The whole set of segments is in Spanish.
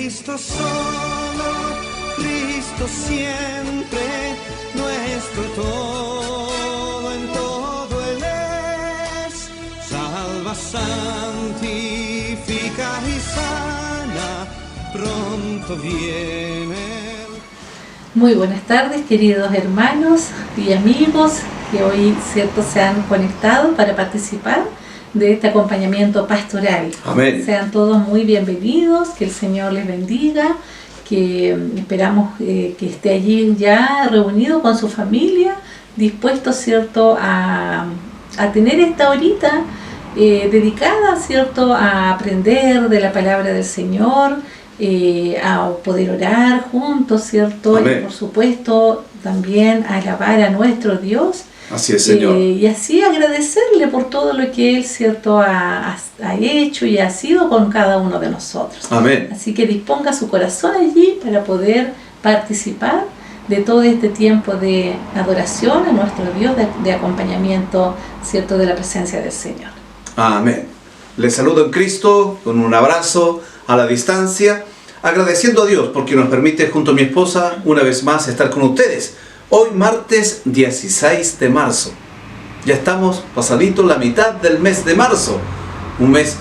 Cristo solo, Cristo siempre, nuestro todo en todo Él es. Salva, santifica y sana, pronto viene. Muy buenas tardes, queridos hermanos y amigos que hoy, cierto, se han conectado para participar de este acompañamiento pastoral. Amén. Sean todos muy bienvenidos, que el Señor les bendiga, que esperamos que esté allí ya reunido con su familia, dispuesto, cierto, a tener esta horita dedicada, cierto, a aprender de la palabra del Señor, a poder orar juntos, ¿cierto? Amén. Y por supuesto también a alabar a nuestro Dios. Así es, Señor. Y así agradecerle por todo lo que Él, ¿cierto?, ha hecho y ha sido con cada uno de nosotros. Amén. Así que disponga su corazón allí para poder participar de todo este tiempo de adoración a nuestro Dios, de acompañamiento, ¿cierto?, de la presencia del Señor. Amén. Les saludo en Cristo con un abrazo a la distancia, agradeciendo a Dios porque nos permite junto a mi esposa una vez más estar con ustedes. Hoy martes 16 de marzo. Ya estamos pasadito la mitad del mes de marzo. Un mes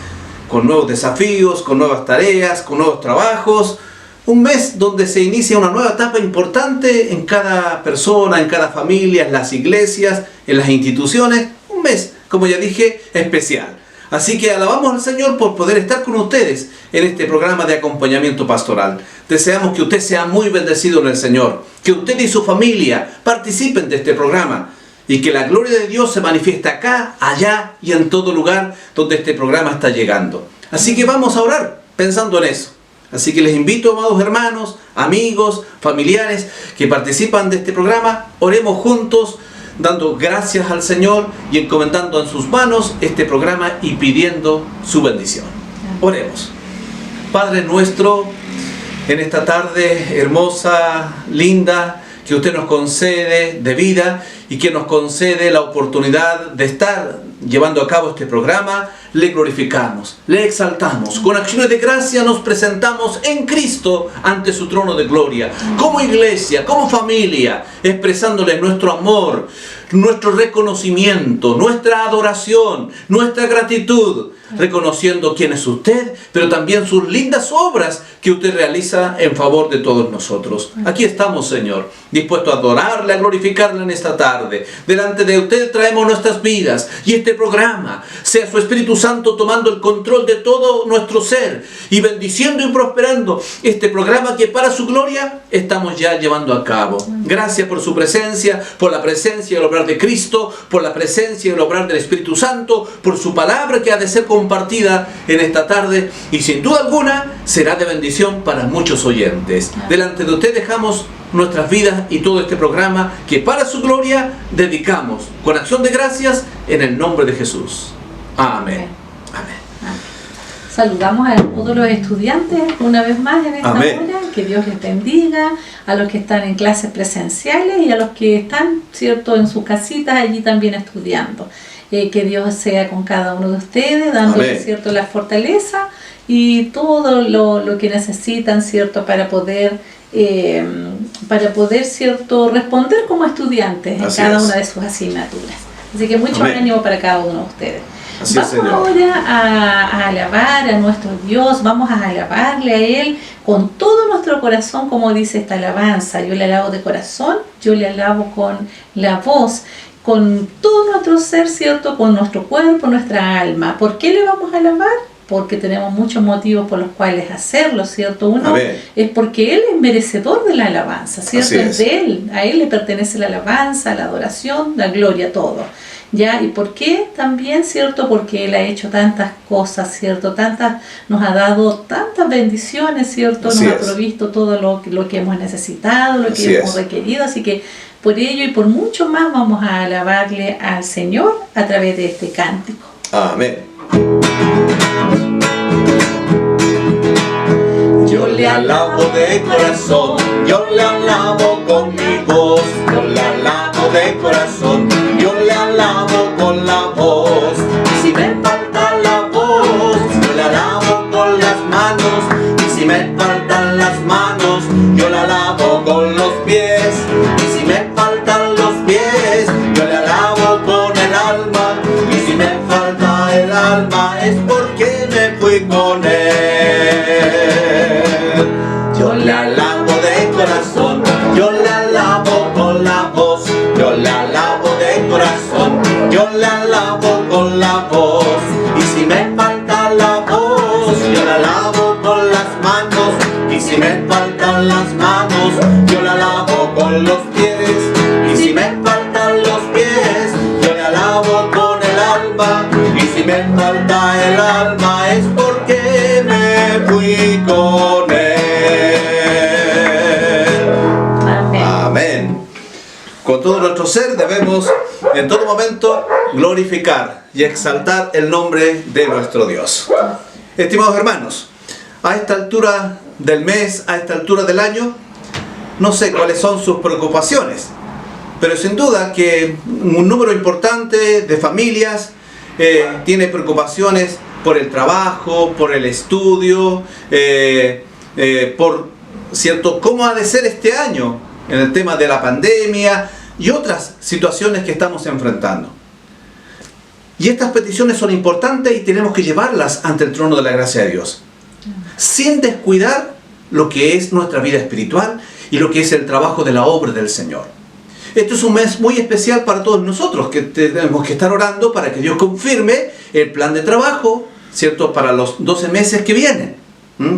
con nuevos desafíos, con nuevas tareas, con nuevos trabajos. Un mes donde se inicia una nueva etapa importante en cada persona, en cada familia, en las iglesias, en las instituciones. Un mes, como ya dije, especial. Así que alabamos al Señor por poder estar con ustedes en este programa de acompañamiento pastoral. Deseamos que usted sea muy bendecido en el Señor, que usted y su familia participen de este programa y que la gloria de Dios se manifieste acá, allá y en todo lugar donde este programa está llegando. Así que vamos a orar pensando en eso. Así que les invito, amados hermanos, amigos, familiares que participan de este programa, oremos juntos, dando gracias al Señor y encomendando en sus manos este programa y pidiendo su bendición. Oremos. Padre nuestro, en esta tarde hermosa, linda, que usted nos concede de vida y que nos concede la oportunidad de estar llevando a cabo este programa, le glorificamos, le exaltamos. Con acciones de gracia nos presentamos en Cristo ante su trono de gloria, como iglesia, como familia, expresándole nuestro amor, nuestro reconocimiento, nuestra adoración, nuestra gratitud, reconociendo quién es usted, pero también sus lindas obras que usted realiza en favor de todos nosotros. Aquí estamos, Señor, dispuestos a adorarle, a glorificarle en esta tarde. Delante de usted traemos nuestras vidas y este programa, sea su Espíritu Santo tomando el control de todo nuestro ser y bendiciendo y prosperando este programa que para su gloria estamos ya llevando a cabo. Gracias por su presencia, por la presencia y el obrar de Cristo, por la presencia y el obrar del Espíritu Santo, por su palabra que ha de ser compartida en esta tarde y sin duda alguna será de bendición para muchos oyentes. Delante de usted dejamos nuestras vidas y todo este programa que para su gloria dedicamos con acción de gracias en el nombre de Jesús. Amén. Amén. Saludamos a todos los estudiantes una vez más en esta Amén. hora. Que Dios les bendiga, a los que están en clases presenciales y a los que están, cierto, en sus casitas allí también estudiando. Que Dios sea con cada uno de ustedes, dándoles, Amén, cierto, la fortaleza y todo lo que necesitan, cierto, para poder, cierto, responder como estudiantes en Así cada es. una de sus asignaturas. Así que mucho Amén. ánimo para cada uno de ustedes. Así es, Vamos Señor. ahora a alabar a nuestro Dios, vamos a alabarle a Él con todo nuestro corazón, como dice esta alabanza. Yo le alabo de corazón, yo le alabo con la voz, con todo nuestro ser, ¿cierto? Con nuestro cuerpo, nuestra alma. ¿Por qué le vamos a alabar? Porque tenemos muchos motivos por los cuales hacerlo, ¿cierto? Uno Amén. es porque Él es merecedor de la alabanza, ¿cierto? Así Es es. de Él, a Él le pertenece la alabanza, la adoración, la gloria, todo. ¿Ya? ¿Y por qué? También, ¿cierto? Porque Él ha hecho tantas cosas, ¿cierto? Nos ha dado tantas bendiciones, ¿cierto? Así Nos ha es. provisto todo lo que hemos necesitado, lo Así que hemos es. requerido, así que por ello y por mucho más vamos a alabarle al Señor a través de este cántico. Amén. Yo le alabo de corazón, yo le alabo con mi voz, yo le alabo de corazón, yo le alabo con la voz. Y si me falta la voz, yo le alabo con las manos. Y si me falta yo le alabo con los pies. Y si me faltan los pies, yo le alabo con el alma. Y si me falta el alma, es porque me fui con él. Yo le alabo de corazón, yo le alabo con la voz. Yo le alabo de corazón, yo le alabo con la voz. Y si me falta la voz, yo le alabo con las manos. Y si me faltan las manos, yo le alabo con los pies. Y si me faltan los pies, yo le alabo con el alma. Y si me falta el alma, es porque me fui con él. Amén. Amén. Con todo nuestro ser debemos en todo momento glorificar y exaltar el nombre de nuestro Dios. Estimados hermanos, a esta altura del mes, a esta altura del año, no sé cuáles son sus preocupaciones, pero sin duda que un número importante de familias tiene preocupaciones por el trabajo, por el estudio, por cierto cómo ha de ser este año en el tema de la pandemia y otras situaciones que estamos enfrentando. Y estas peticiones son importantes y tenemos que llevarlas ante el trono de la gracia de Dios, sin descuidar lo que es nuestra vida espiritual y lo que es el trabajo de la obra del Señor. Esto es un mes muy especial para todos nosotros, que tenemos que estar orando para que Dios confirme el plan de trabajo, ¿cierto?, para los 12 meses que vienen,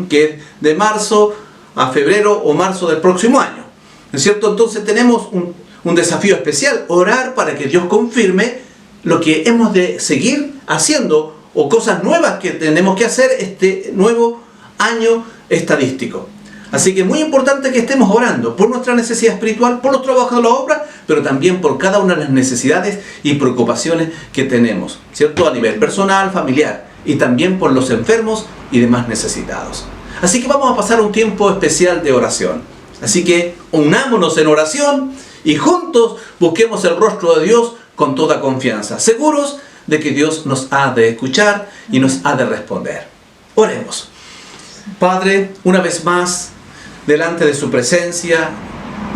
que es de marzo a febrero o marzo del próximo año, ¿no es cierto? Entonces tenemos un desafío especial, orar para que Dios confirme lo que hemos de seguir haciendo o cosas nuevas que tenemos que hacer este nuevo año estadístico. Así que es muy importante que estemos orando por nuestra necesidad espiritual, por los trabajos de la obra, pero también por cada una de las necesidades y preocupaciones que tenemos, ¿cierto? A nivel personal, familiar, y también por los enfermos y demás necesitados. Así que vamos a pasar un tiempo especial de oración. Así que unámonos en oración y juntos busquemos el rostro de Dios con toda confianza, seguros de que Dios nos ha de escuchar y nos ha de responder. Oremos. Padre, una vez más, delante de su presencia,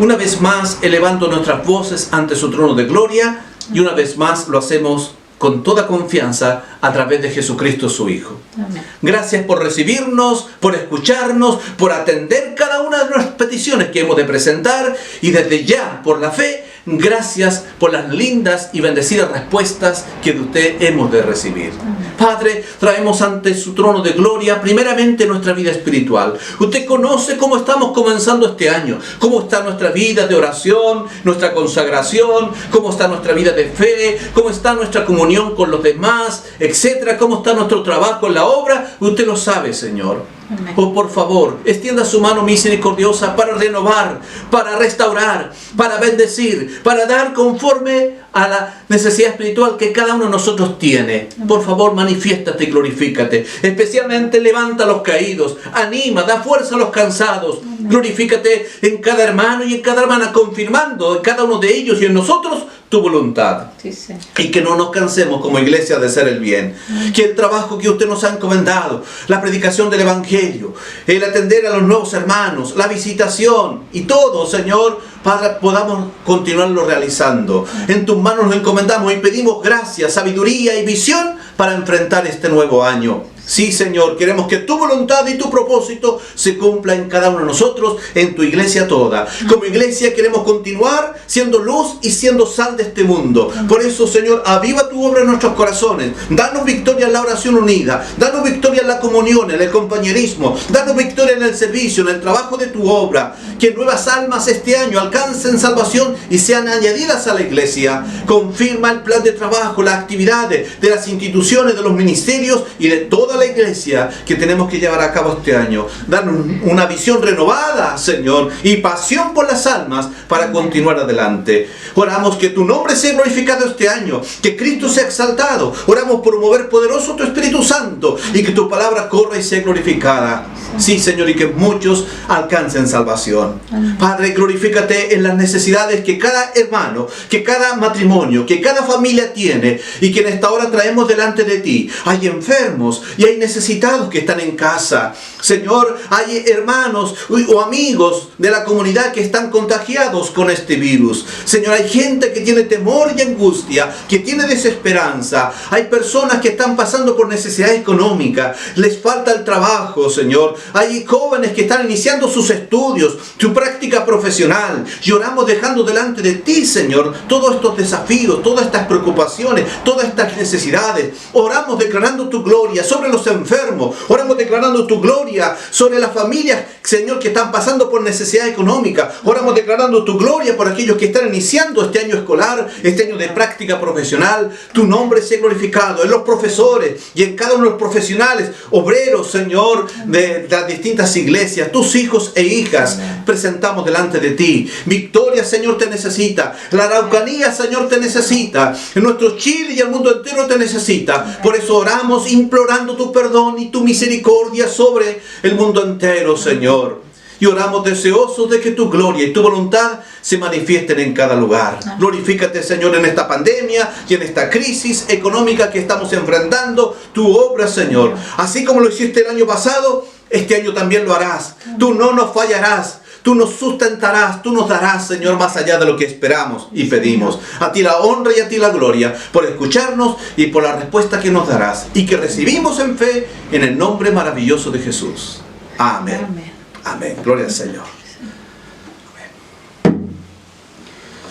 una vez más elevando nuestras voces ante su trono de gloria, y una vez más lo hacemos con toda confianza a través de Jesucristo su Hijo. Amén. Gracias por recibirnos, por escucharnos, por atender cada una de nuestras peticiones que hemos de presentar, y desde ya, por la fe, gracias por las lindas y bendecidas respuestas que de usted hemos de recibir. Padre, traemos ante su trono de gloria primeramente nuestra vida espiritual. Usted conoce cómo estamos comenzando este año, cómo está nuestra vida de oración, nuestra consagración, cómo está nuestra vida de fe, cómo está nuestra comunión con los demás, etcétera, cómo está nuestro trabajo en la obra. Usted lo sabe, Señor. Oh, por favor, extienda su mano misericordiosa para renovar, para restaurar, para bendecir, para dar conforme a la necesidad espiritual que cada uno de nosotros tiene. Por favor, manifiéstate y glorifícate. Especialmente levanta a los caídos, anima, da fuerza a los cansados. Glorifícate en cada hermano y en cada hermana, confirmando en cada uno de ellos y en nosotros tu voluntad. Sí, sí. Y que no nos cansemos como iglesia de hacer el bien. Que el trabajo que usted nos ha encomendado, la predicación del Evangelio, el atender a los nuevos hermanos, la visitación y todo, Señor, para podamos continuarlo realizando. En tus manos nos encomendamos y pedimos gracia, sabiduría y visión para enfrentar este nuevo año. Sí, Señor, queremos que tu voluntad y tu propósito se cumpla en cada uno de nosotros, en tu iglesia toda. Como iglesia queremos continuar siendo luz y siendo sal de este mundo. Por eso, Señor, aviva tu obra en nuestros corazones. Danos victoria en la oración unida. Danos victoria en la comunión, en el compañerismo. Danos victoria en el servicio, en el trabajo de tu obra. Que nuevas almas este año alcancen salvación y sean añadidas a la iglesia. Confirma el plan de trabajo, las actividades de las instituciones, de los ministerios y de toda la iglesia que tenemos que llevar a cabo este año. Danos una visión renovada, Señor, y pasión por las almas para continuar adelante. Oramos que tu nombre sea glorificado este año, que Cristo sea exaltado. Oramos por mover poderoso tu Espíritu Santo y que tu palabra corra y sea glorificada. Sí, Señor, y que muchos alcancen salvación. Amén. Padre, glorifícate en las necesidades que cada hermano, que cada matrimonio, que cada familia tiene y que en esta hora traemos delante de ti. Hay enfermos y hay necesitados que están en casa. Señor, hay hermanos o amigos de la comunidad que están contagiados con este virus. Señor, hay gente que tiene temor y angustia, que tiene desesperanza. Hay personas que están pasando por necesidad económica. Les falta el trabajo, Señor. Hay jóvenes que están iniciando sus estudios, su práctica profesional. Y oramos dejando delante de ti, Señor, todos estos desafíos, todas estas preocupaciones, todas estas necesidades. Oramos declarando tu gloria sobre los enfermos. Oramos declarando tu gloria sobre las familias, Señor, que están pasando por necesidad económica. Oramos declarando tu gloria por aquellos que están iniciando este año escolar, este año de práctica profesional. Tu nombre sea glorificado en los profesores y en cada uno de los profesionales, obreros, Señor, de las distintas iglesias, tus hijos e hijas. Presentamos delante de ti. Victoria, Señor, te necesita. La Araucanía, Señor, te necesita. En nuestro Chile y el mundo entero te necesita. Por eso oramos implorando tu perdón y tu misericordia sobre el mundo entero, Señor. Y oramos deseosos de que tu gloria y tu voluntad se manifiesten en cada lugar. Glorifícate, Señor, en esta pandemia y en esta crisis económica que estamos enfrentando. Tu obra, Señor. Así como lo hiciste el año pasado, este año también lo harás. Tú no nos fallarás. Tú nos sustentarás, tú nos darás, Señor, más allá de lo que esperamos y pedimos. A ti la honra y a ti la gloria por escucharnos y por la respuesta que nos darás y que recibimos en fe en el nombre maravilloso de Jesús. Amén. Amén. Amén. Gloria al Señor.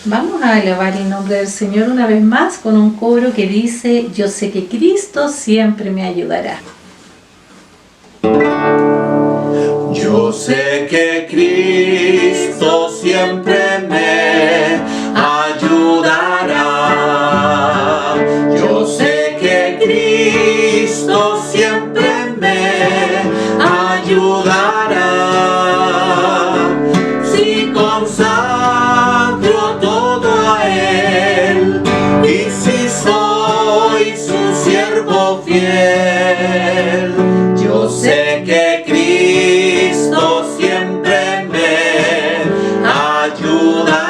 Vamos a alabar el nombre del Señor una vez más con un coro que dice: yo sé que Cristo siempre me ayudará. Yo sé que Cristo siempre me ayudará. Yo sé que Cristo siempre me ayudará. Si consagro todo a Él y si soy su siervo fiel. Yo sé que Cristo siempre me ayudará.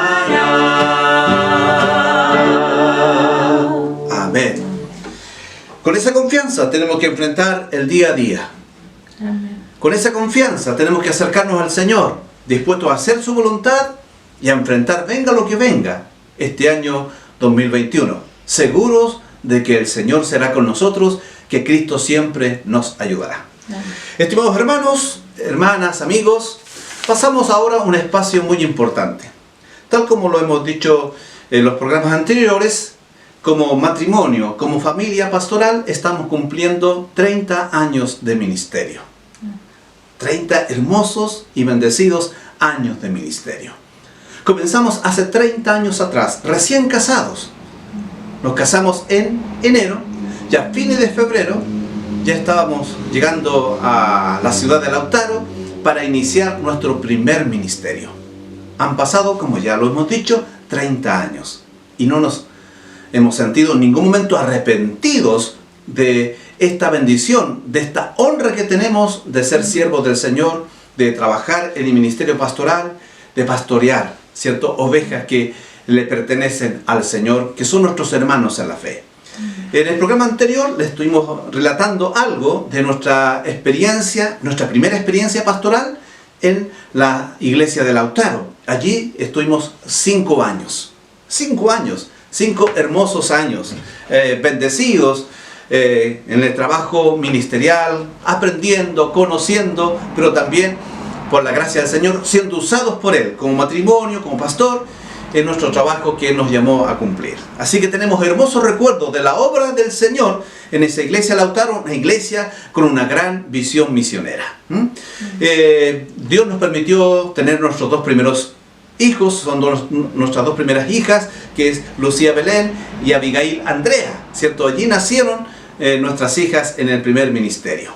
Amén. Con esa confianza tenemos que enfrentar el día a día. Amén. Con esa confianza tenemos que acercarnos al Señor, dispuestos a hacer su voluntad y a enfrentar, venga lo que venga, este año 2021. Seguros de que el Señor será con nosotros, que Cristo siempre nos ayudará. Amén. Estimados hermanos, hermanas, amigos, pasamos ahora a un espacio muy importante. Tal como lo hemos dicho en los programas anteriores, como matrimonio, como familia pastoral, estamos cumpliendo 30 años de ministerio. 30 hermosos y bendecidos años de ministerio. Comenzamos hace 30 años atrás, recién casados. Nos casamos en enero y a fines de febrero ya estábamos llegando a la ciudad de Lautaro para iniciar nuestro primer ministerio. Han pasado, como ya lo hemos dicho, 30 años y no nos hemos sentido en ningún momento arrepentidos de esta bendición, de esta honra que tenemos de ser siervos del Señor, de trabajar en el ministerio pastoral, de pastorear, ¿cierto? Ovejas que le pertenecen al Señor, que son nuestros hermanos en la fe. En el programa anterior les estuvimos relatando algo de nuestra experiencia, nuestra primera experiencia pastoral en la iglesia de Lautaro. Allí estuvimos 5 años. 5 años, 5 hermosos años, bendecidos en el trabajo ministerial, aprendiendo, conociendo, pero también por la gracia del Señor, siendo usados por Él como matrimonio, como pastor, en nuestro trabajo que nos llamó a cumplir. Así que tenemos hermosos recuerdos de la obra del Señor en esa iglesia Lautaro, una iglesia con una gran visión misionera. Dios nos permitió tener nuestros 2 primeros hijos, son nuestras 2 primeras hijas, que es Lucía Belén y Abigail Andrea, ¿cierto? Allí nacieron nuestras hijas en el primer ministerio.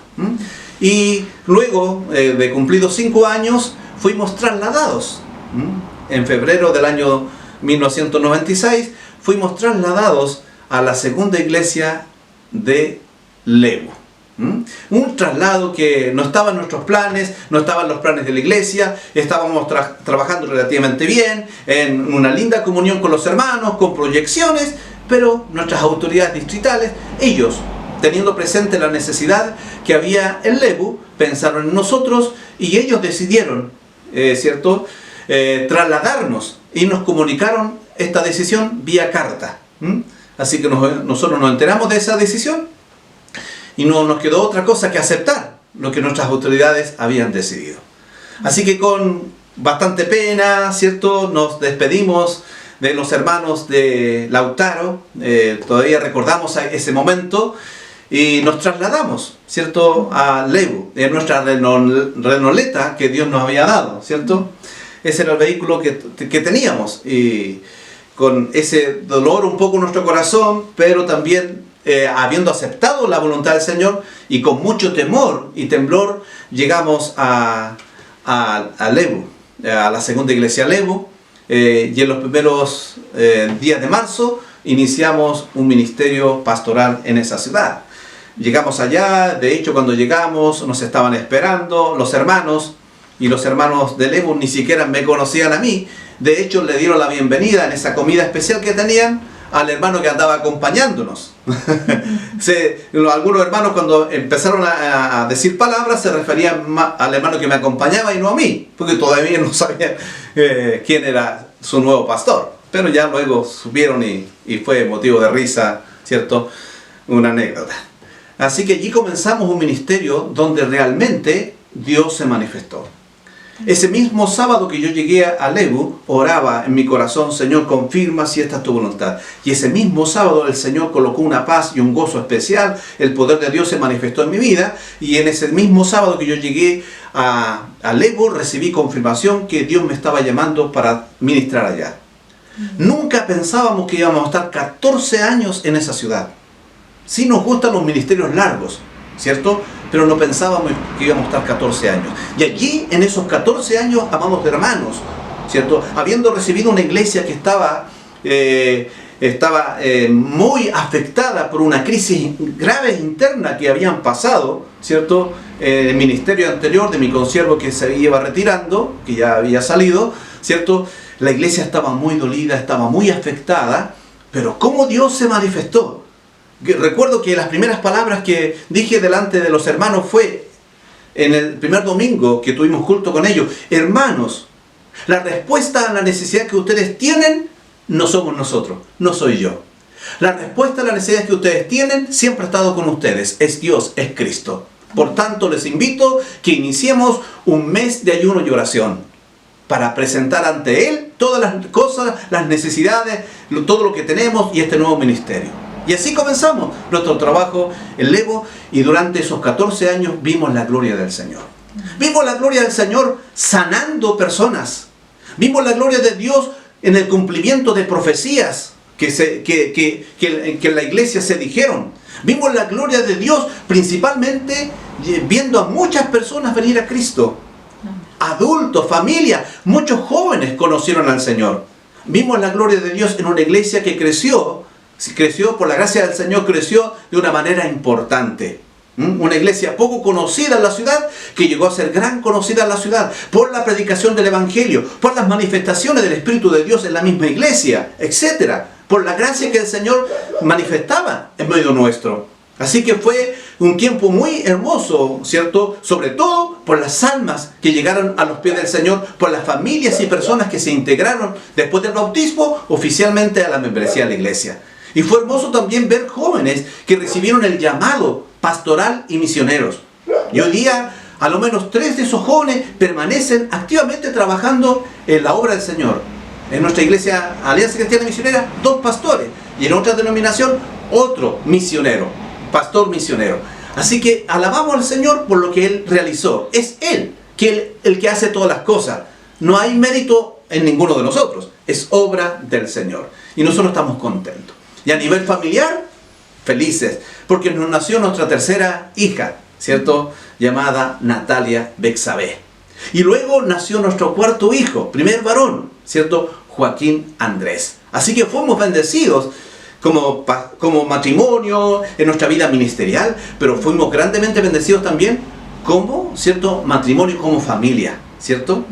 Y luego de cumplidos 5 años fuimos trasladados. En febrero del año 1996 fuimos trasladados a la segunda iglesia de Lebu. Un traslado que no estaba en nuestros planes, no estaba en los planes de la iglesia. Estábamos trabajando relativamente bien, en una linda comunión con los hermanos, con proyecciones, pero nuestras autoridades distritales, ellos, teniendo presente la necesidad que había en Lebu, pensaron en nosotros y ellos decidieron, trasladarnos y nos comunicaron esta decisión vía carta. Así que nosotros nos enteramos de esa decisión y no nos quedó otra cosa que aceptar lo que nuestras autoridades habían decidido. Así que con bastante pena, ¿cierto?, nos despedimos de los hermanos de Lautaro. Todavía recordamos ese momento y nos trasladamos, ¿cierto?, a Lebu, en nuestra Renoleta que Dios nos había dado, ¿cierto? Ese era el vehículo que teníamos, y con ese dolor un poco en nuestro corazón, pero también habiendo aceptado la voluntad del Señor y con mucho temor y temblor, llegamos a Lebu, a la segunda iglesia Lebu, y en los primeros días de marzo iniciamos un ministerio pastoral en esa ciudad. Llegamos allá, de hecho cuando llegamos nos estaban esperando los hermanos, y los hermanos de Lebu ni siquiera me conocían a mí. De hecho le dieron la bienvenida en esa comida especial que tenían al hermano que andaba acompañándonos. Algunos hermanos cuando empezaron a decir palabras se referían al hermano que me acompañaba y no a mí, porque todavía no sabían quién era su nuevo pastor. Pero ya luego supieron y fue motivo de risa, ¿cierto? Una anécdota. Así que allí comenzamos un ministerio donde realmente Dios se manifestó. Ese mismo sábado que yo llegué a Lebu, oraba en mi corazón: Señor, confirma si esta es tu voluntad. Y ese mismo sábado el Señor colocó una paz y un gozo especial. El poder de Dios se manifestó en mi vida. Y en ese mismo sábado que yo llegué a Lebu, recibí confirmación que Dios me estaba llamando para ministrar allá. Nunca pensábamos que íbamos a estar 14 años en esa ciudad. Sí nos gustan los ministerios largos, ¿cierto? Pero no pensábamos que íbamos a estar 14 años. Y allí, en esos 14 años, amados hermanos, ¿cierto?, habiendo recibido una iglesia que estaba muy afectada por una crisis grave interna que habían pasado, ¿cierto?, el ministerio anterior de mi consiervo que se iba retirando, que ya había salido, ¿cierto?, la iglesia estaba muy dolida, estaba muy afectada, pero ¿cómo Dios se manifestó? Recuerdo que las primeras palabras que dije delante de los hermanos fue en el primer domingo que tuvimos culto con ellos: hermanos, la respuesta a la necesidad que ustedes tienen no somos nosotros, no soy yo. La respuesta a la necesidad que ustedes tienen siempre ha estado con ustedes, es Dios, es Cristo. Por tanto, les invito que iniciemos un mes de ayuno y oración para presentar ante Él todas las cosas, las necesidades, todo lo que tenemos y este nuevo ministerio. Y así comenzamos nuestro trabajo en Lebu, y durante esos 14 años vimos la gloria del Señor. Vimos la gloria del Señor sanando personas. Vimos la gloria de Dios en el cumplimiento de profecías que en la iglesia se dijeron. Vimos la gloria de Dios principalmente viendo a muchas personas venir a Cristo. Adultos, familias, muchos jóvenes conocieron al Señor. Vimos la gloria de Dios en una iglesia que creció por la gracia del Señor, creció de una manera importante. Una iglesia poco conocida en la ciudad, que llegó a ser gran conocida en la ciudad por la predicación del Evangelio, por las manifestaciones del Espíritu de Dios en la misma iglesia, etc. Por la gracia que el Señor manifestaba en medio nuestro. Así que fue un tiempo muy hermoso, ¿cierto? Sobre todo por las almas que llegaron a los pies del Señor, por las familias y personas que se integraron después del bautismo oficialmente a la membresía de la iglesia. Y fue hermoso también ver jóvenes que recibieron el llamado pastoral y misioneros. Y hoy día, a lo menos 3 de esos jóvenes permanecen activamente trabajando en la obra del Señor. En nuestra iglesia Alianza Cristiana Misionera, 2 pastores. Y en otra denominación, otro misionero, pastor misionero. Así que alabamos al Señor por lo que Él realizó. Es Él el que hace todas las cosas. No hay mérito en ninguno de nosotros. Es obra del Señor. Y nosotros estamos contentos. Y a nivel familiar, felices, porque nos nació nuestra tercera hija, ¿cierto?, llamada Natalia Bexabé. Y luego nació nuestro cuarto hijo, primer varón, ¿cierto?, Joaquín Andrés. Así que fuimos bendecidos como matrimonio, en nuestra vida ministerial, pero fuimos grandemente bendecidos también como, ¿cierto?, matrimonio, como familia, ¿cierto?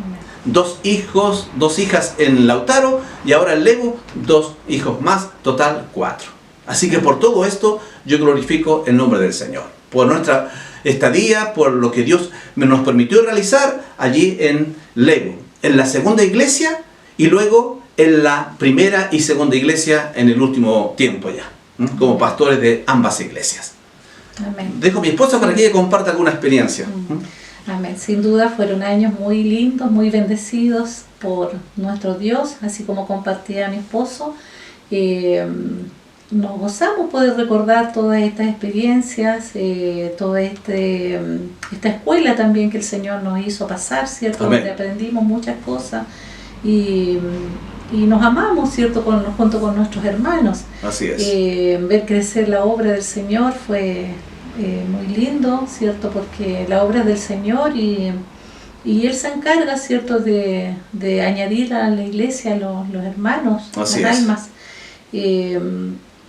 2 hijos, 2 hijas en Lautaro y ahora en Lebu, 2 hijos más, total 4. Así que por todo esto yo glorifico el nombre del Señor, por nuestra estadía, por lo que Dios nos permitió realizar allí en Lebu, en la segunda iglesia y luego en la primera y segunda iglesia en el último tiempo ya, como pastores de ambas iglesias. Amén. Dejo a mi esposa para que ella comparta alguna experiencia. Amén. Sin duda fueron años muy lindos, muy bendecidos por nuestro Dios, así como compartía mi esposo. Nos gozamos poder recordar todas estas experiencias, toda esta escuela también que el Señor nos hizo pasar, ¿cierto? Amén. Donde aprendimos muchas cosas y nos amamos, ¿cierto? Junto con nuestros hermanos. Así es. Ver crecer la obra del Señor fue muy lindo, ¿cierto? Porque la obra es del Señor y Él se encarga, ¿cierto? De añadir a la iglesia los hermanos, Así las es. almas.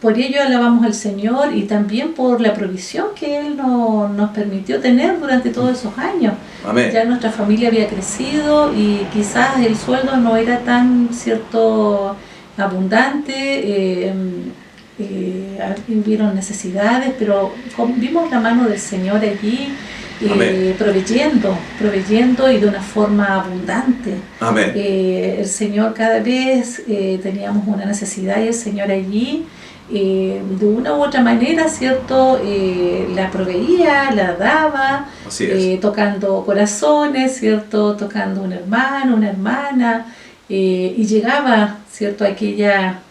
Por ello alabamos al Señor y también por la provisión que Él nos permitió tener durante todos esos años. Amén. Ya nuestra familia había crecido y quizás el sueldo no era tan, ¿cierto?, abundante, hubieron necesidades, pero vimos la mano del Señor allí, proveyendo y de una forma abundante. Amén. El Señor cada vez teníamos una necesidad y el Señor allí de una u otra manera, ¿cierto?, la proveía, la daba, Así es. tocando corazones, ¿cierto?, tocando un hermano, una hermana, y llegaba, ¿cierto?, aquella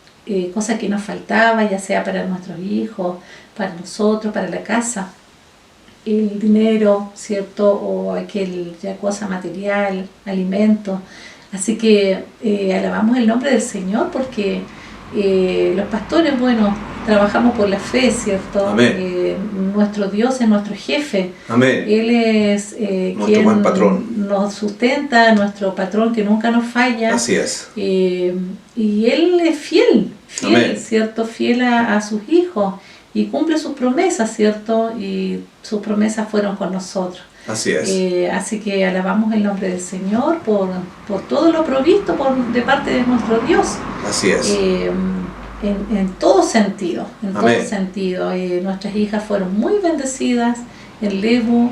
cosa que nos faltaba, ya sea para nuestros hijos, para nosotros, para la casa, el dinero, ¿cierto?, o aquella cosa material, alimento. Así que alabamos el nombre del Señor porque los pastores, bueno, trabajamos por la fe, ¿cierto? Amén. Nuestro Dios es nuestro jefe. Amén. Él es Nuestro quien buen patrón. nos sustenta, nuestro patrón que nunca nos falla. Así es. Y Él es fiel, Amén. ¿cierto? Fiel a sus hijos y cumple sus promesas, ¿cierto? Y sus promesas fueron con nosotros. Así es. Así que alabamos el nombre del Señor por todo lo provisto de parte de nuestro Dios. Así es. En todo sentido, Amén. Nuestras hijas fueron muy bendecidas en Lebu,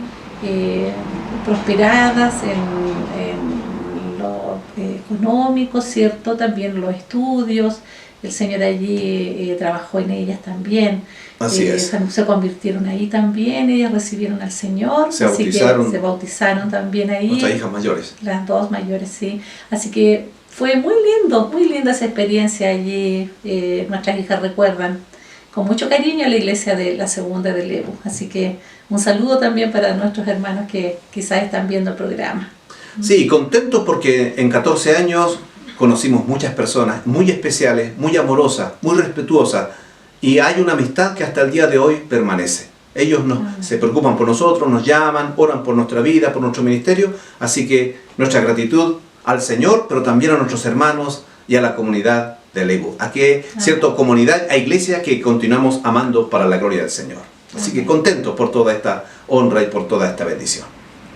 prosperadas en lo económico, ¿cierto? También los estudios. El Señor allí trabajó en ellas también. Así es. Se convirtieron ahí también, ellas recibieron al Señor. Se así bautizaron. que se bautizaron también ahí. Nuestras hijas mayores. Las 2 mayores, sí. Así que fue muy linda esa experiencia allí. Nuestras hijas recuerdan con mucho cariño a la iglesia de la segunda de Lebu. Así que un saludo también para nuestros hermanos que quizás están viendo el programa. Sí, contentos porque en 14 años conocimos muchas personas muy especiales, muy amorosas, muy respetuosas, y hay una amistad que hasta el día de hoy permanece. Ellos se preocupan por nosotros, nos llaman, oran por nuestra vida, por nuestro ministerio, así que nuestra gratitud al Señor, pero también a nuestros hermanos y a la comunidad de Lebu. Aquí, cierto, comunidad e iglesia que continuamos amando para la gloria del Señor. Así que contentos por toda esta honra y por toda esta bendición.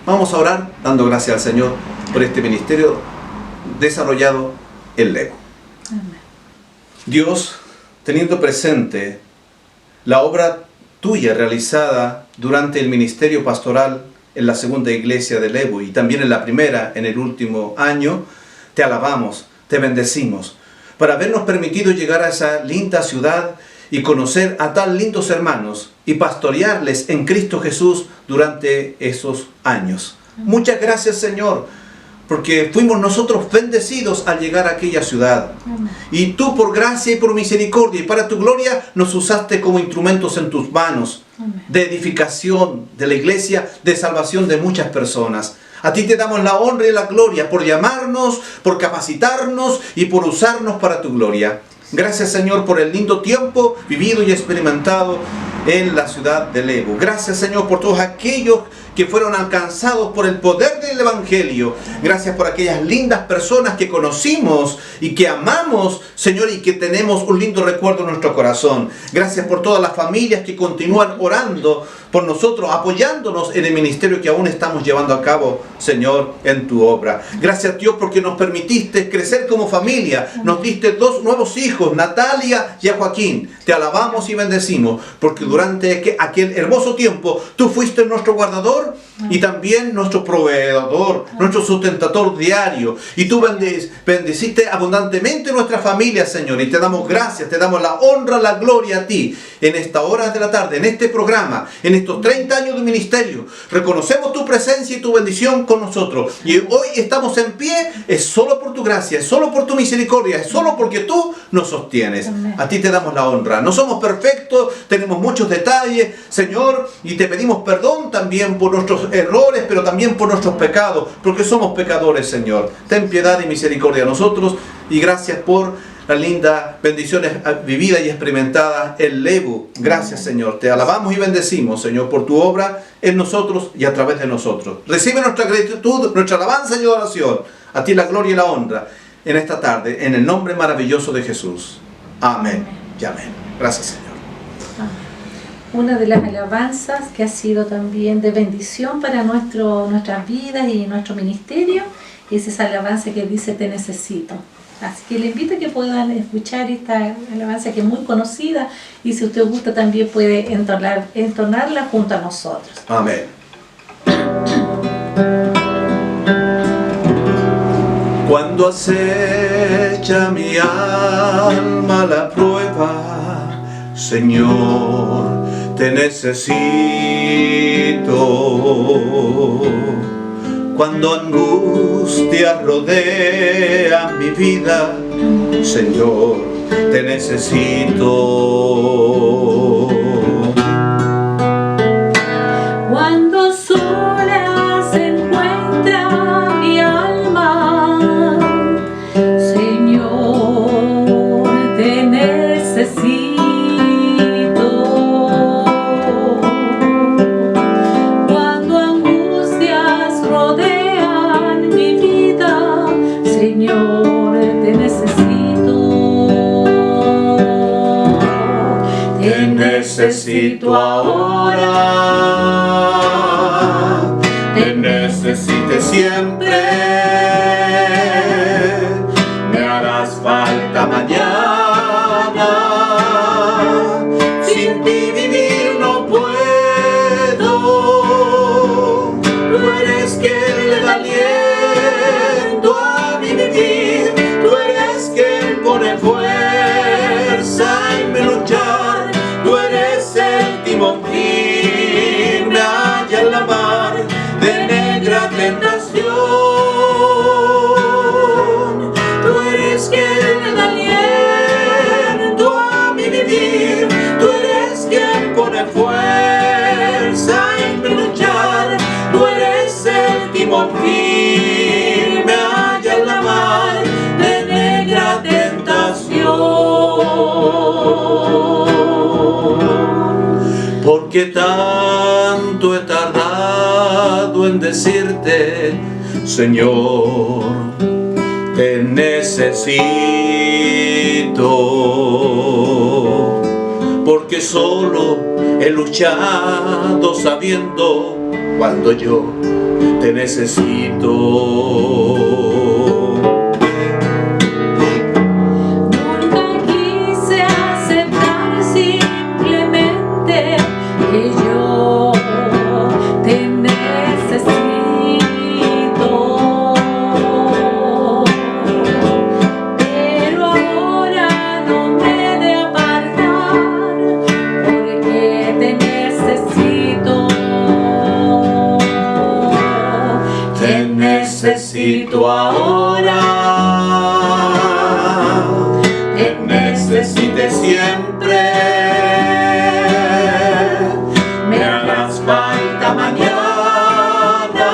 Vamos a orar dando gracias al Señor por este ministerio desarrollado en Lebu. Amén. Dios, teniendo presente la obra tuya realizada durante el ministerio pastoral en la segunda iglesia de Lebu y también en la primera, en el último año, te alabamos, te bendecimos, por habernos permitido llegar a esa linda ciudad y conocer a tan lindos hermanos y pastorearles en Cristo Jesús durante esos años. Muchas gracias, Señor, porque fuimos nosotros bendecidos al llegar a aquella ciudad. Amén. Y tú, por gracia y por misericordia y para tu gloria, nos usaste como instrumentos en tus manos Amén. de edificación de la iglesia, de salvación de muchas personas. A ti te damos la honra y la gloria por llamarnos, por capacitarnos y por usarnos para tu gloria. Gracias, Señor, por el lindo tiempo vivido y experimentado en la ciudad de Lebu. Gracias, Señor, por todos aquellos que fueron alcanzados por el poder del Evangelio. Gracias por aquellas lindas personas que conocimos y que amamos, Señor, y que tenemos un lindo recuerdo en nuestro corazón. Gracias por todas las familias que continúan orando por nosotros, apoyándonos en el ministerio que aún estamos llevando a cabo, Señor, en tu obra. Gracias, Dios, porque nos permitiste crecer como familia. Nos diste 2 nuevos hijos, Natalia y a Joaquín. Te alabamos y bendecimos, porque durante aquel hermoso tiempo tú fuiste nuestro guardador y también nuestro proveedor, nuestro sustentador diario. Y tú bendeciste abundantemente nuestra familia, Señor. Y te damos gracias, te damos la honra, la gloria a ti en esta hora de la tarde, en este programa, en estos 30 años de ministerio. Reconocemos tu presencia y tu bendición con nosotros. Y hoy estamos en pie, es solo por tu gracia, es solo por tu misericordia, es solo porque tú nos sostienes. A ti te damos la honra. No somos perfectos, tenemos muchos detalles, Señor, y te pedimos perdón también por nuestros errores, pero también por nuestros pecados, porque somos pecadores, Señor. Ten piedad y misericordia a nosotros, y gracias por las lindas bendiciones vividas y experimentadas en Lebu. Gracias, Señor. Te alabamos y bendecimos, Señor, por tu obra en nosotros y a través de nosotros. Recibe nuestra gratitud, nuestra alabanza y adoración. A ti la gloria y la honra en esta tarde, en el nombre maravilloso de Jesús. Amén y amén. Gracias, Señor. Una de las alabanzas que ha sido también de bendición para nuestras vidas y nuestro ministerio es esa alabanza que dice: te necesito. Así que le invito a que puedan escuchar esta alabanza, que es muy conocida, y si usted gusta también puede entonarla junto a nosotros. Amén. Cuando acecha mi alma la prueba, Señor, te necesito. Cuando angustia rodea mi vida, Señor, te necesito. Cuando sola se encuentra mi alma, Señor, te necesito. Necesito ahora, te necesite siempre, me harás falta mañana, sin ti vivir no puedo, tú eres quien le da aliento a mi vivir, tú eres quien pone fuerza en mi luchar. Tú eres el timón firme allá en la mar de negra tentación. Tú eres quien me da aliento a mi vivir. Tú eres quien pone fuerza en mi luchar. Tú eres el timón firme allá en la mar de negra tentación. Porque tanto he tardado en decirte, Señor, te necesito. Porque solo he luchado sabiendo cuando yo te necesito. Necesito ahora, te necesite siempre, me harás falta mañana,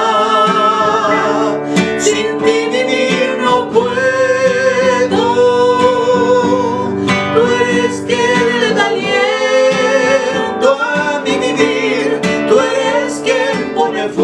sin ti vivir no puedo, tú eres quien le da aliento a mi vivir, tú eres quien pone fuerza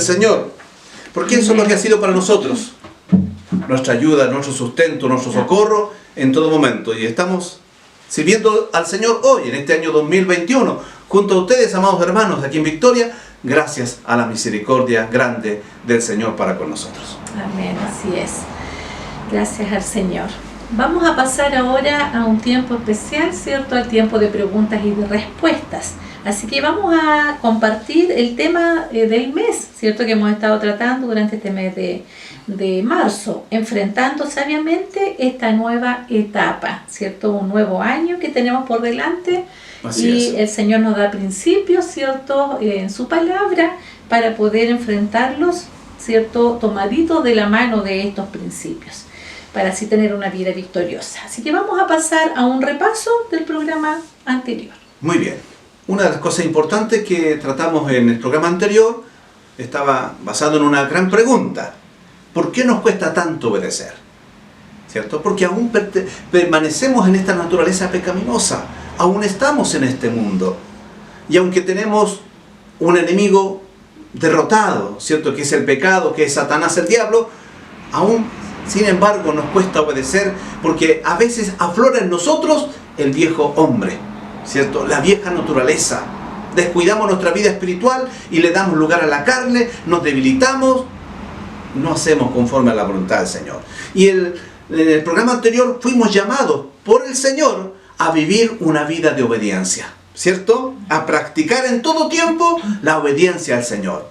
Señor, porque eso es lo que ha sido para nosotros, nuestra ayuda, nuestro sustento, nuestro socorro en todo momento. Y estamos sirviendo al Señor hoy, en este año 2021, junto a ustedes, amados hermanos, aquí en Victoria, gracias a la misericordia grande del Señor para con nosotros. Amén, así es. Gracias al Señor. Vamos a pasar ahora a un tiempo especial, ¿cierto? Al tiempo de preguntas y de respuestas. Así que vamos a compartir el tema del mes, ¿cierto? Que hemos estado tratando durante este mes de marzo, enfrentando sabiamente esta nueva etapa, ¿cierto? Un nuevo año que tenemos por delante. Así es. El Señor nos da principios, ¿cierto? En su palabra para poder enfrentarlos, ¿cierto? Tomaditos de la mano de estos principios, para así tener una vida victoriosa. Así que vamos a pasar a un repaso del programa anterior. Muy bien. Una de las cosas importantes que tratamos en el programa anterior estaba basado en una gran pregunta. ¿Por qué nos cuesta tanto obedecer? ¿Cierto? Porque aún permanecemos en esta naturaleza pecaminosa. Aún estamos en este mundo. Y aunque tenemos un enemigo derrotado, ¿cierto? Que es el pecado, que es Satanás, el diablo, aún, sin embargo, nos cuesta obedecer porque a veces aflora en nosotros el viejo hombre, ¿cierto? La vieja naturaleza. Descuidamos nuestra vida espiritual y le damos lugar a la carne, nos debilitamos, no hacemos conforme a la voluntad del Señor. Y en el programa anterior fuimos llamados por el Señor a vivir una vida de obediencia, ¿cierto? A practicar en todo tiempo la obediencia al Señor.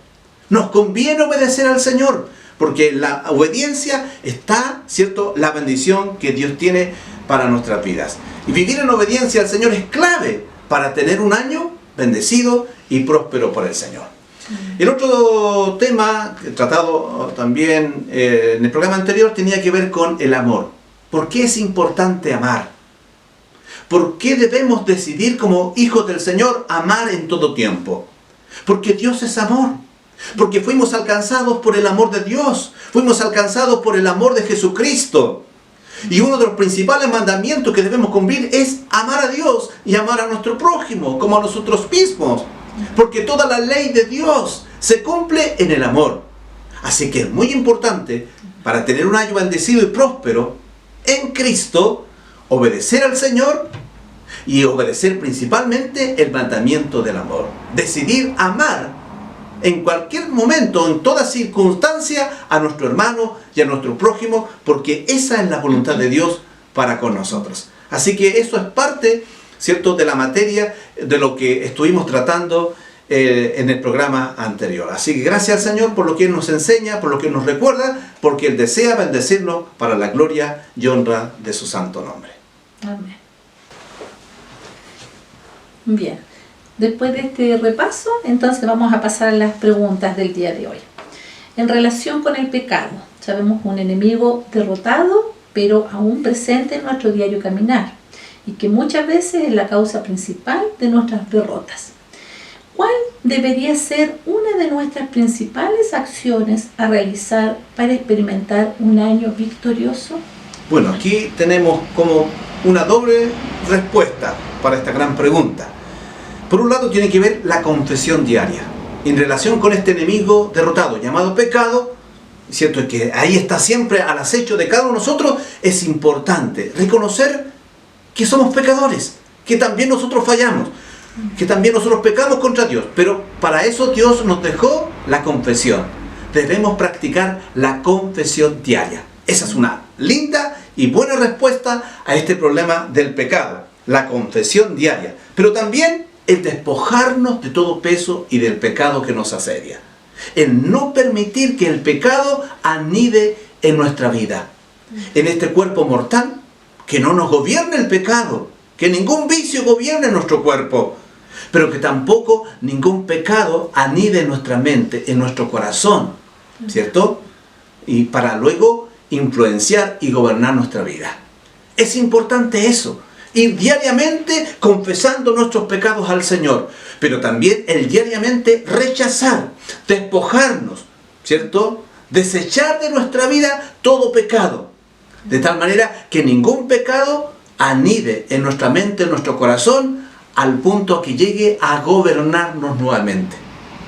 Nos conviene obedecer al Señor, porque en la obediencia está, ¿cierto?, la bendición que Dios tiene para nuestras vidas. Y vivir en obediencia al Señor es clave para tener un año bendecido y próspero por el Señor. El otro tema tratado también en el programa anterior tenía que ver con el amor. ¿Por qué es importante amar? ¿Por qué debemos decidir como hijos del Señor amar en todo tiempo? Porque Dios es amor. Porque fuimos alcanzados por el amor de Dios. Fuimos alcanzados por el amor de Jesucristo. Y uno de los principales mandamientos que debemos cumplir es amar a Dios y amar a nuestro prójimo como a nosotros mismos. Porque toda la ley de Dios se cumple en el amor. Así que es muy importante, para tener un año bendecido y próspero en Cristo, obedecer al Señor y obedecer principalmente el mandamiento del amor. Decidir amar en cualquier momento, en toda circunstancia, a nuestro hermano y a nuestro prójimo, porque esa es la voluntad de Dios para con nosotros. Así que eso es parte, ¿cierto?, de la materia de lo que estuvimos tratando en el programa anterior. Así que gracias al Señor por lo que Él nos enseña, por lo que Él nos recuerda, porque Él desea bendecirnos para la gloria y honra de su santo nombre. Amén. Bien, después de este repaso, entonces vamos a pasar a las preguntas del día de hoy. En relación con el pecado, sabemos un enemigo derrotado, pero aún presente en nuestro diario caminar, y que muchas veces es la causa principal de nuestras derrotas. ¿Cuál debería ser una de nuestras principales acciones a realizar para experimentar un año victorioso? Bueno, aquí tenemos como una doble respuesta para esta gran pregunta. Por un lado tiene que ver la confesión diaria en relación con este enemigo derrotado llamado pecado, ¿cierto? Que ahí está siempre al acecho de cada uno de nosotros. Es importante reconocer que somos pecadores, que también nosotros fallamos, que también nosotros pecamos contra Dios, pero para eso Dios nos dejó la confesión. Debemos practicar la confesión diaria. Esa es una linda y buena respuesta a este problema del pecado, la confesión diaria, pero también el despojarnos de todo peso y del pecado que nos asedia, el no permitir que el pecado anide en nuestra vida, en este cuerpo mortal, que no nos gobierne el pecado, que ningún vicio gobierne nuestro cuerpo, pero que tampoco ningún pecado anide en nuestra mente, en nuestro corazón, ¿cierto? Y para luego influenciar y gobernar nuestra vida. Es importante eso, ir diariamente confesando nuestros pecados al Señor, pero también el diariamente rechazar, despojarnos, ¿cierto? Desechar de nuestra vida todo pecado, de tal manera que ningún pecado anide en nuestra mente, en nuestro corazón, al punto que llegue a gobernarnos nuevamente.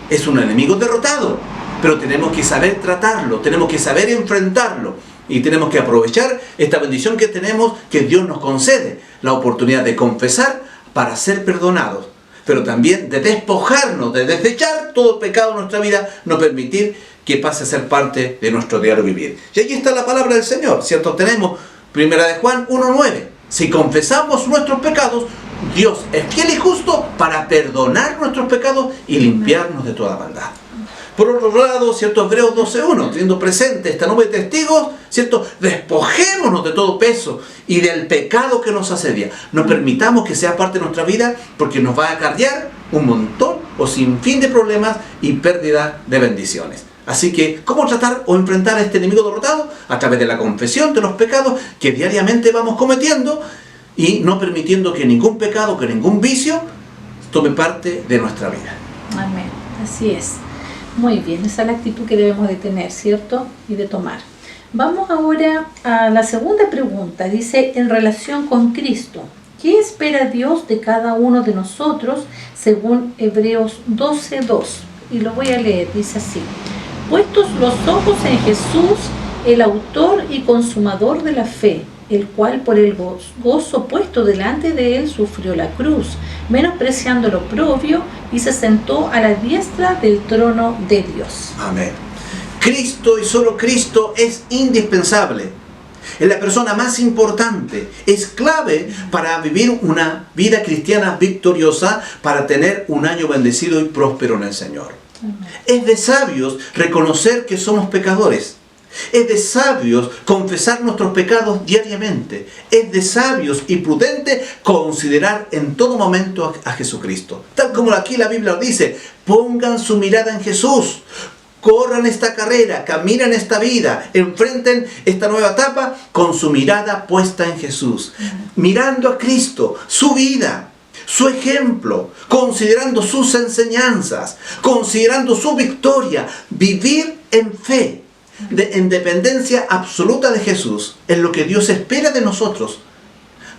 Es un enemigo derrotado, pero tenemos que saber tratarlo, tenemos que saber enfrentarlo y tenemos que aprovechar esta bendición que tenemos, que Dios nos concede, la oportunidad de confesar para ser perdonados, pero también de despojarnos, de desechar todo pecado en nuestra vida, no permitir que pase a ser parte de nuestro diario vivir. Y ahí está la palabra del Señor, ¿cierto? Tenemos 1 de Juan 1:9. Si confesamos nuestros pecados, Dios es fiel y justo para perdonar nuestros pecados y limpiarnos de toda maldad. Por otro lado, ¿cierto? Hebreos 12:1, teniendo presente esta nube de testigos, ¿cierto? Despojémonos de todo peso y del pecado que nos asedia. No permitamos que sea parte de nuestra vida, porque nos va a acarrear un montón o sin fin de problemas y pérdida de bendiciones. Así que, ¿cómo tratar o enfrentar a este enemigo derrotado? A través de la confesión de los pecados que diariamente vamos cometiendo y no permitiendo que ningún pecado, que ningún vicio tome parte de nuestra vida. Amén. Así es. Muy bien, esa es la actitud que debemos de tener, ¿cierto? Y de tomar. Vamos ahora a la segunda pregunta. Dice, en relación con Cristo, ¿qué espera Dios de cada uno de nosotros según Hebreos 12:2? Y lo voy a leer, dice así. Puestos los ojos en Jesús, el autor y consumador de la fe, el cual por el gozo puesto delante de él sufrió la cruz, menospreciando lo oprobio, y se sentó a la diestra del trono de Dios. Amén. Cristo y solo Cristo es indispensable. Es la persona más importante. Es clave para vivir una vida cristiana victoriosa, para tener un año bendecido y próspero en el Señor. Es de sabios reconocer que somos pecadores. Es de sabios confesar nuestros pecados diariamente. Es de sabios y prudente considerar en todo momento a Jesucristo. Tal como aquí la Biblia dice, pongan su mirada en Jesús. Corran esta carrera, caminen esta vida, enfrenten esta nueva etapa con su mirada puesta en Jesús. Mirando a Cristo, su vida, su ejemplo, considerando sus enseñanzas, considerando su victoria, vivir en fe, en dependencia absoluta de Jesús, es lo que Dios espera de nosotros,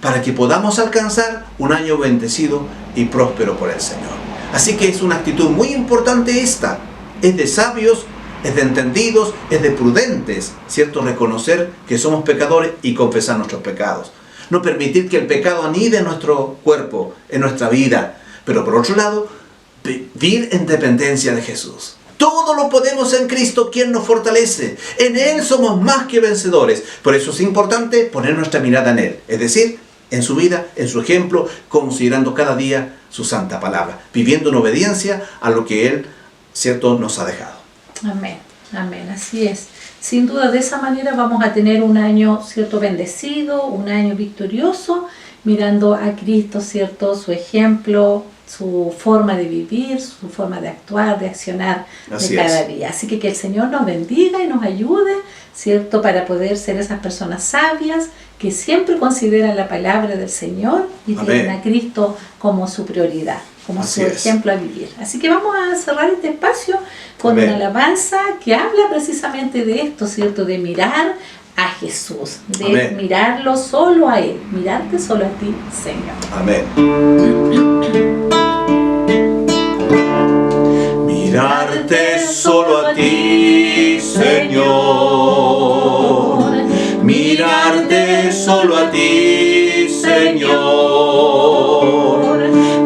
para que podamos alcanzar un año bendecido y próspero por el Señor. Así que es una actitud muy importante esta, es de sabios, es de entendidos, es de prudentes, ¿cierto? Reconocer que somos pecadores y confesar nuestros pecados. No permitir que el pecado anide en nuestro cuerpo, en nuestra vida. Pero por otro lado, vivir en dependencia de Jesús. Todo lo podemos en Cristo, quien nos fortalece. En Él somos más que vencedores. Por eso es importante poner nuestra mirada en Él. Es decir, en su vida, en su ejemplo, considerando cada día su santa palabra. Viviendo en obediencia a lo que Él, ¿cierto?, nos ha dejado. Amén. Amén. Así es. Sin duda, de esa manera vamos a tener un año, ¿cierto?, bendecido, un año victorioso, mirando a Cristo, ¿cierto?, su ejemplo, su forma de vivir, su forma de actuar, de accionar de cada día. Así que el Señor nos bendiga y nos ayude, ¿cierto?, para poder ser esas personas sabias que siempre consideran la palabra del Señor y tienen a Cristo como su prioridad, como su ejemplo a vivir. Así que vamos a cerrar este espacio con una alabanza que habla precisamente de esto, ¿cierto?, de mirar a Jesús, de mirarlo solo a Él, mirarte solo a ti, Señor. Amén. Mirarte solo a ti, Señor. Mirarte solo a ti, Señor.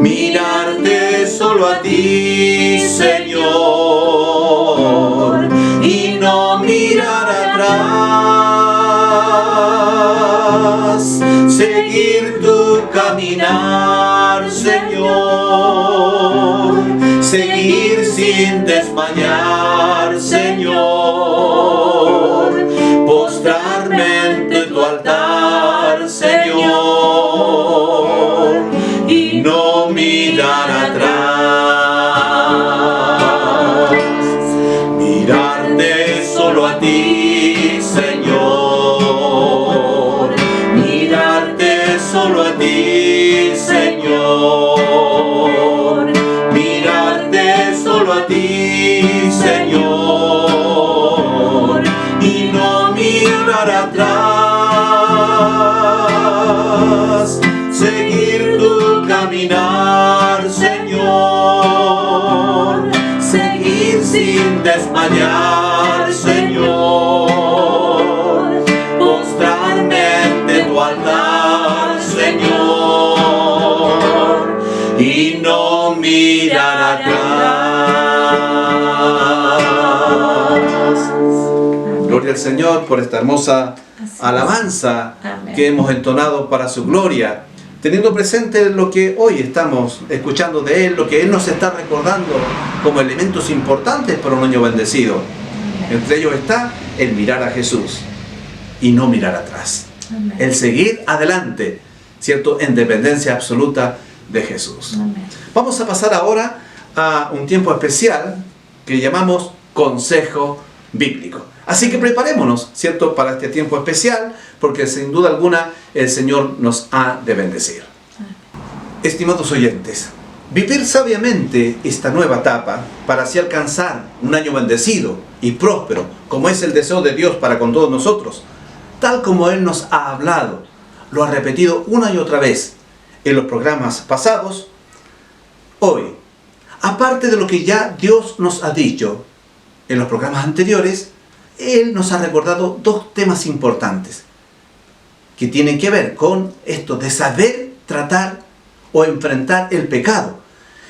Mirarte solo a ti, Señor. Y no mirar atrás. Seguir tu caminar, Señor. Seguir sin desmayar, Señor. Postrarme ante tu altar, Señor. Y no mirar atrás. Mirarte solo a ti, Señor. Mirarte solo a ti, Señor. Mirarte solo a ti, Señor. Y no mirar atrás. Mirarte solo a ti, Señor. Mirarte solo a ti, Señor. Mirarte solo a ti, Señor. Y no mirar atrás. Mirarte solo a ti, Señor. Mirarte solo a ti, Señor. Y no mirar atrás. Mirarte solo a ti, Señor. Mirarte solo a ti, Señor. Y no mirar atrás. desmayar, Señor, postrarme ante tu altar, Señor, y no mirar atrás. Gloria al Señor por esta hermosa alabanza que hemos entonado para su gloria, teniendo presente lo que hoy estamos escuchando de Él, lo que Él nos está recordando como elementos importantes para un año bendecido. Entre ellos está el mirar a Jesús y no mirar atrás. Amén. El seguir adelante, ¿cierto? En dependencia absoluta de Jesús. Amén. Vamos a pasar ahora a un tiempo especial que llamamos consejo bíblico. Así que preparémonos, ¿cierto?, para este tiempo especial, porque sin duda alguna el Señor nos ha de bendecir. Estimados oyentes, vivir sabiamente esta nueva etapa para así alcanzar un año bendecido y próspero, como es el deseo de Dios para con todos nosotros, tal como Él nos ha hablado, lo ha repetido una y otra vez en los programas pasados. Hoy, aparte de lo que ya Dios nos ha dicho en los programas anteriores, Él nos ha recordado dos temas importantes que tienen que ver con esto de saber tratar o enfrentar el pecado.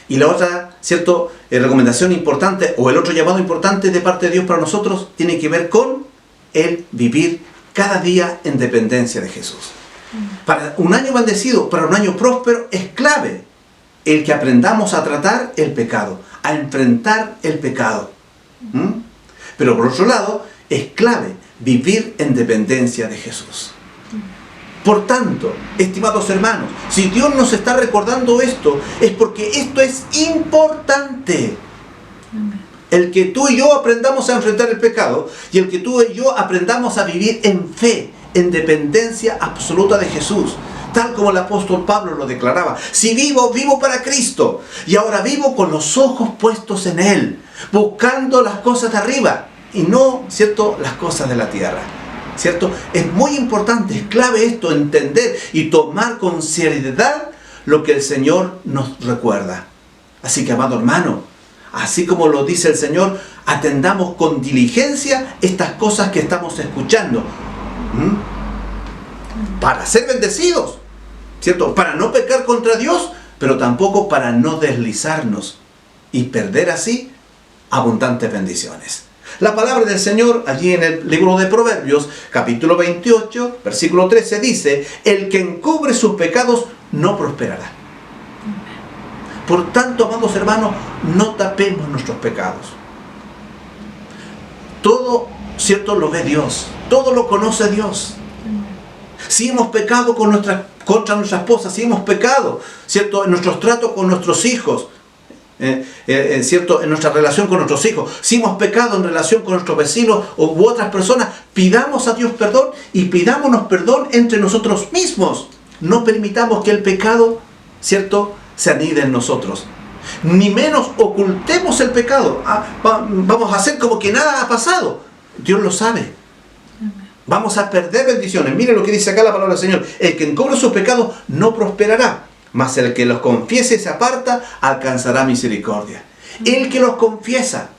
Y la otra, ¿cierto?, recomendación importante o el otro llamado importante de parte de Dios para nosotros tiene que ver con el vivir cada día en dependencia de Jesús. Para un año bendecido, para un año próspero, es clave el que aprendamos a tratar el pecado, a enfrentar el pecado. Pero por otro lado, es clave vivir en dependencia de Jesús. Por tanto, estimados hermanos, si Dios nos está recordando esto, es porque esto es importante. El que tú y yo aprendamos a enfrentar el pecado y el que tú y yo aprendamos a vivir en fe, en dependencia absoluta de Jesús. Tal como el apóstol Pablo lo declaraba: si vivo, vivo para Cristo. Y ahora vivo con los ojos puestos en Él, buscando las cosas de arriba y no, ¿cierto?, las cosas de la tierra, ¿cierto? Es muy importante, es clave esto, entender y tomar con seriedad lo que el Señor nos recuerda. Así que, amado hermano, así como lo dice el Señor, atendamos con diligencia estas cosas que estamos escuchando, para ser bendecidos, ¿cierto? Para no pecar contra Dios, pero tampoco para no deslizarnos y perder así abundantes bendiciones. La palabra del Señor allí en el libro de Proverbios, capítulo 28, versículo 13, dice: el que encubre sus pecados no prosperará. Por tanto, amados hermanos, no tapemos nuestros pecados. Todo, ¿cierto?, lo ve Dios, todo lo conoce Dios. Si hemos pecado contra nuestra esposa, si hemos pecado, ¿cierto?, en nuestros tratos con nuestros hijos, ¿cierto?, en nuestra relación con nuestros hijos, si hemos pecado en relación con nuestros vecinos u otras personas, pidamos a Dios perdón y pidámonos perdón entre nosotros mismos. No permitamos que el pecado, ¿cierto?, se anide en nosotros. Ni menos ocultemos el pecado. Vamos a hacer como que nada ha pasado. Dios lo sabe. Vamos a perder bendiciones. Mire lo que dice acá la palabra del Señor: el que encubre sus pecados no prosperará, mas el que los confiese y se aparta alcanzará misericordia. El que los confiesa,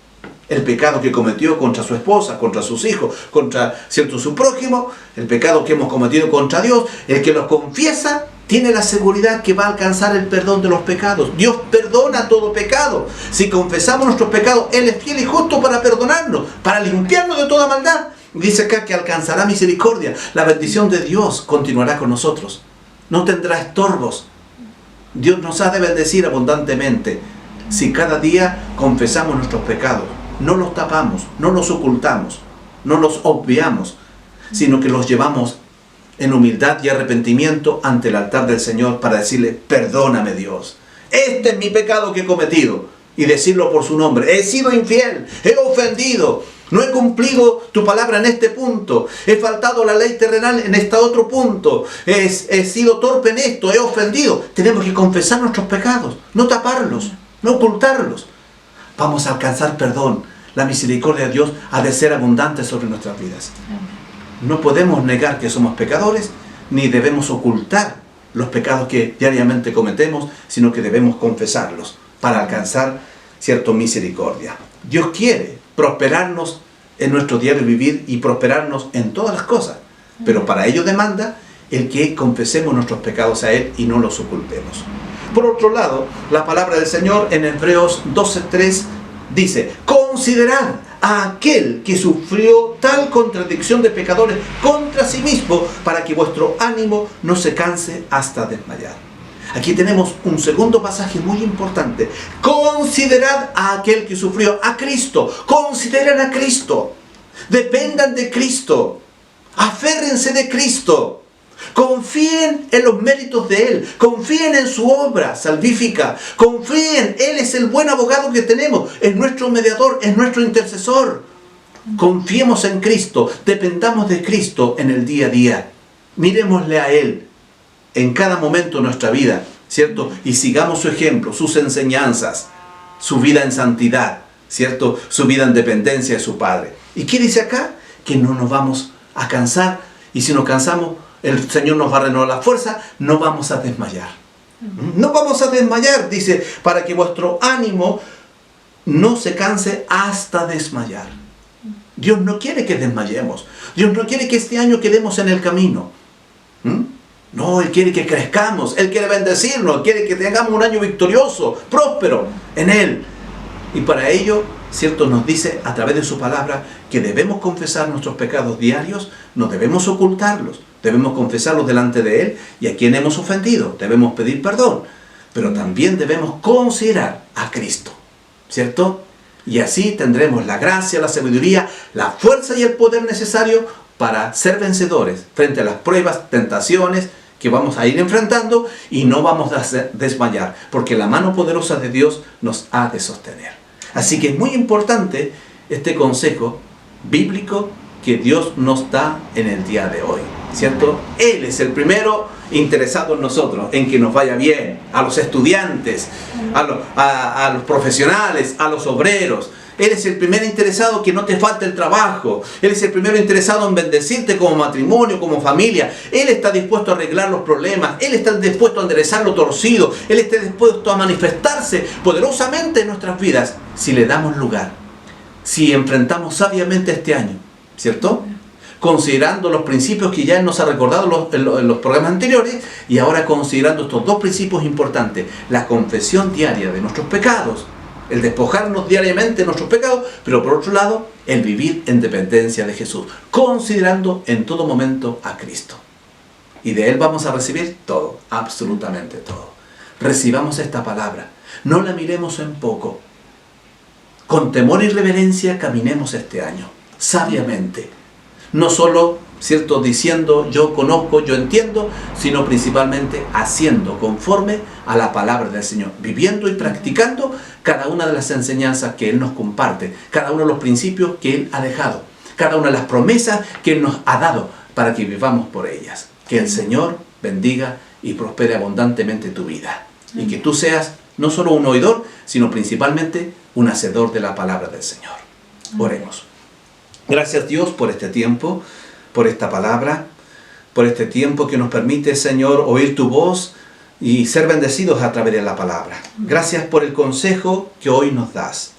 el pecado que cometió contra su esposa, contra sus hijos, contra, ¿cierto?, su prójimo, el pecado que hemos cometido contra Dios, el que los confiesa tiene la seguridad que va a alcanzar el perdón de los pecados. Dios perdona todo pecado. Si confesamos nuestros pecados, Él es fiel y justo para perdonarnos, para limpiarnos de toda maldad. Dice acá que alcanzará misericordia. La bendición de Dios continuará con nosotros. No tendrá estorbos. Dios nos ha de bendecir abundantemente si cada día confesamos nuestros pecados. No los tapamos, no los ocultamos, no los obviamos, sino que los llevamos en humildad y arrepentimiento ante el altar del Señor para decirle: perdóname, Dios, este es mi pecado que he cometido, y decirlo por su nombre. He sido infiel, he ofendido, no he cumplido tu palabra en este punto, he faltado a la ley terrenal en este otro punto, he sido torpe en esto, he ofendido. Tenemos que confesar nuestros pecados, no taparlos, no ocultarlos. Vamos a alcanzar perdón. La misericordia de Dios ha de ser abundante sobre nuestras vidas. No podemos negar que somos pecadores, ni debemos ocultar los pecados que diariamente cometemos, sino que debemos confesarlos para alcanzar, ¿cierto?, misericordia. Dios quiere prosperarnos en nuestro diario vivir y prosperarnos en todas las cosas. Pero para ello demanda el que confesemos nuestros pecados a Él y no los ocultemos. Por otro lado, la palabra del Señor en Hebreos 12:3 dice: considerad a aquel que sufrió tal contradicción de pecadores contra sí mismo, para que vuestro ánimo no se canse hasta desmayar. Aquí tenemos un segundo pasaje muy importante. Considerad a aquel que sufrió, a Cristo. Consideren a Cristo. Dependan de Cristo. Aférrense de Cristo. Confíen en los méritos de Él. Confíen en su obra salvífica. Confíen, Él es el buen abogado que tenemos. Es nuestro mediador, es nuestro intercesor. Confiemos en Cristo. Dependamos de Cristo en el día a día. Miremosle a Él en cada momento de nuestra vida, ¿cierto? Y sigamos su ejemplo, sus enseñanzas, su vida en santidad, ¿cierto? Su vida en dependencia de su Padre. ¿Y qué dice acá? Que no nos vamos a cansar, y si nos cansamos, el Señor nos va a renovar la fuerza, no vamos a desmayar. No vamos a desmayar, dice, para que vuestro ánimo no se canse hasta desmayar. Dios no quiere que desmayemos. Dios no quiere que este año quedemos en el camino. No, Él quiere que crezcamos, Él quiere bendecirnos, quiere que tengamos un año victorioso, próspero en Él. Y para ello, ¿cierto?, nos dice a través de su palabra que debemos confesar nuestros pecados diarios, no debemos ocultarlos, debemos confesarlos delante de Él y a quien hemos ofendido, debemos pedir perdón, pero también debemos considerar a Cristo, ¿cierto? Y así tendremos la gracia, la sabiduría, la fuerza y el poder necesario para ser vencedores frente a las pruebas, tentaciones que vamos a ir enfrentando, y no vamos a desmayar, porque la mano poderosa de Dios nos ha de sostener. Así que es muy importante este consejo bíblico que Dios nos da en el día de hoy, ¿cierto? Él es el primero interesado en nosotros, en que nos vaya bien, a los estudiantes, a los profesionales, a los obreros. Él es el primer interesado que no te falte el trabajo. Él es el primero interesado en bendecirte como matrimonio, como familia. Él está dispuesto a arreglar los problemas. Él está dispuesto a enderezar lo torcido. Él está dispuesto a manifestarse poderosamente en nuestras vidas si le damos lugar. Si enfrentamos sabiamente este año, ¿cierto? Considerando los principios que ya Él nos ha recordado en los programas anteriores, y ahora considerando estos dos principios importantes: la confesión diaria de nuestros pecados, el despojarnos diariamente de nuestros pecados, pero por otro lado, el vivir en dependencia de Jesús, considerando en todo momento a Cristo. Y de Él vamos a recibir todo, absolutamente todo. Recibamos esta palabra, no la miremos en poco. Con temor y reverencia caminemos este año, sabiamente. No solo, ¿cierto?, diciendo yo conozco, yo entiendo, sino principalmente haciendo conforme a la palabra del Señor, viviendo y practicando cada una de las enseñanzas que Él nos comparte, cada uno de los principios que Él ha dejado, cada una de las promesas que Él nos ha dado para que vivamos por ellas. Que el Señor bendiga y prospere abundantemente tu vida, y que tú seas no solo un oidor, sino principalmente un hacedor de la palabra del Señor. Oremos. Gracias, Dios, por este tiempo, por esta palabra, por este tiempo que nos permite, Señor, oír tu voz y ser bendecidos a través de la palabra. Gracias por el consejo que hoy nos das,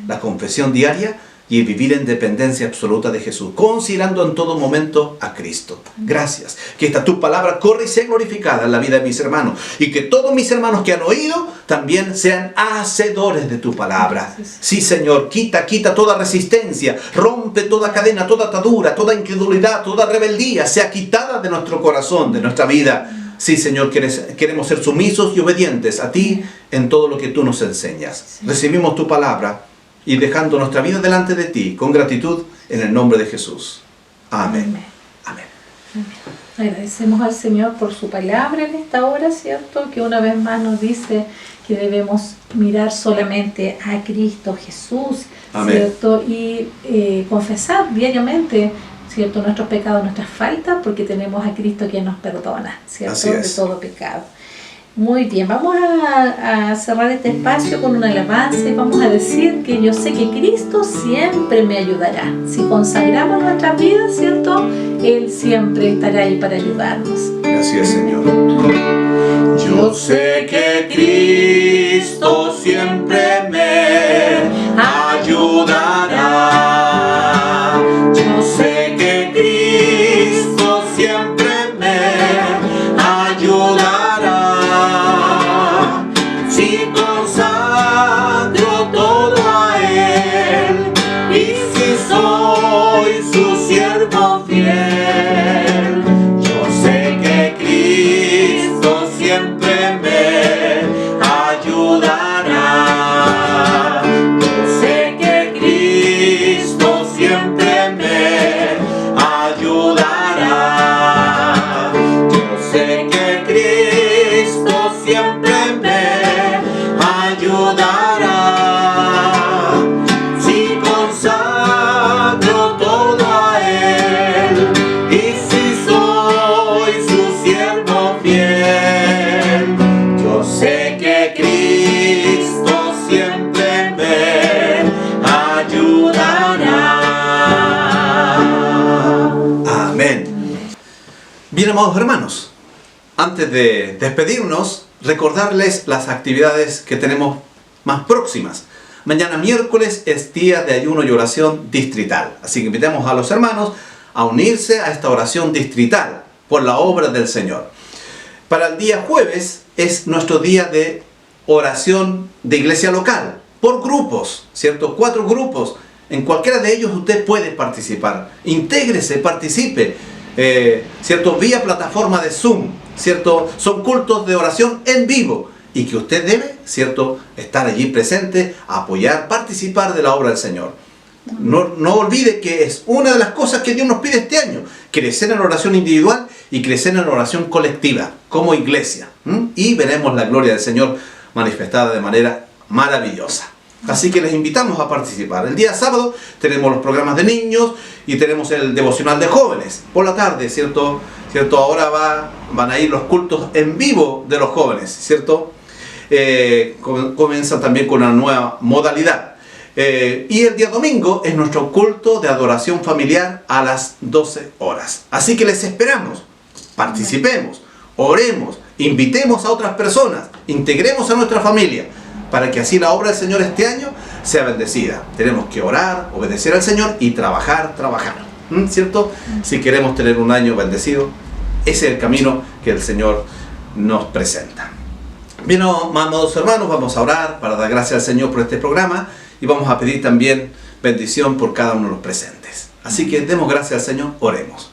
la confesión diaria y el vivir en dependencia absoluta de Jesús, considerando en todo momento a Cristo. Gracias. Que esta tu palabra corre y sea glorificada en la vida de mis hermanos, y que todos mis hermanos que han oído también sean hacedores de tu palabra. Sí, Señor, quita toda resistencia, rompe toda cadena, toda atadura, toda incredulidad, toda rebeldía, sea quitada de nuestro corazón, de nuestra vida. Sí, Señor, queremos ser sumisos y obedientes a ti en todo lo que tú nos enseñas. Recibimos tu palabra y dejando nuestra vida delante de ti con gratitud en el nombre de Jesús. Amén. Amén. Agradecemos al Señor por su palabra en esta hora, ¿cierto? Que una vez más nos dice que debemos mirar solamente a Cristo Jesús, ¿cierto? Y confesar diariamente, ¿cierto?, nuestros pecados, nuestras faltas, porque tenemos a Cristo quien nos perdona, ¿cierto?, de todo pecado. Muy bien, vamos a cerrar este espacio con una alabanza y vamos a decir que yo sé que Cristo siempre me ayudará. Si consagramos nuestras vidas, ¿cierto?, Él siempre estará ahí para ayudarnos. Gracias, Señor. Yo sé que Cristo siempre me ayudará. Bien, amados hermanos, antes de despedirnos, recordarles las actividades que tenemos más próximas. Mañana miércoles es día de ayuno y oración distrital. Así que invitamos a los hermanos a unirse a esta oración distrital por la obra del Señor. Para el día jueves es nuestro día de oración de iglesia local, por grupos, ¿cierto? 4 grupos. En cualquiera de ellos usted puede participar. Intégrese, participe, ¿cierto? Vía plataforma de Zoom, ¿cierto? Son cultos de oración en vivo y que usted debe, ¿cierto?, estar allí presente, apoyar, participar de la obra del Señor. No olvide que es una de las cosas que Dios nos pide este año, crecer en la oración individual y crecer en la oración colectiva, como iglesia. Y veremos la gloria del Señor manifestada de manera maravillosa. Así que les invitamos a participar. El día sábado tenemos los programas de niños y tenemos el devocional de jóvenes. Por la tarde, ¿cierto? Ahora van a ir los cultos en vivo de los jóvenes, ¿cierto? Comienzan también con una nueva modalidad. Y el día domingo es nuestro culto de adoración familiar a las 12 horas. Así que les esperamos. Participemos, oremos, invitemos a otras personas, integremos a nuestra familia, para que así la obra del Señor este año sea bendecida. Tenemos que orar, obedecer al Señor y trabajar, ¿cierto? Si queremos tener un año bendecido, ese es el camino que el Señor nos presenta. Bien, amados hermanos, vamos a orar para dar gracias al Señor por este programa y vamos a pedir también bendición por cada uno de los presentes. Así que demos gracias al Señor, oremos.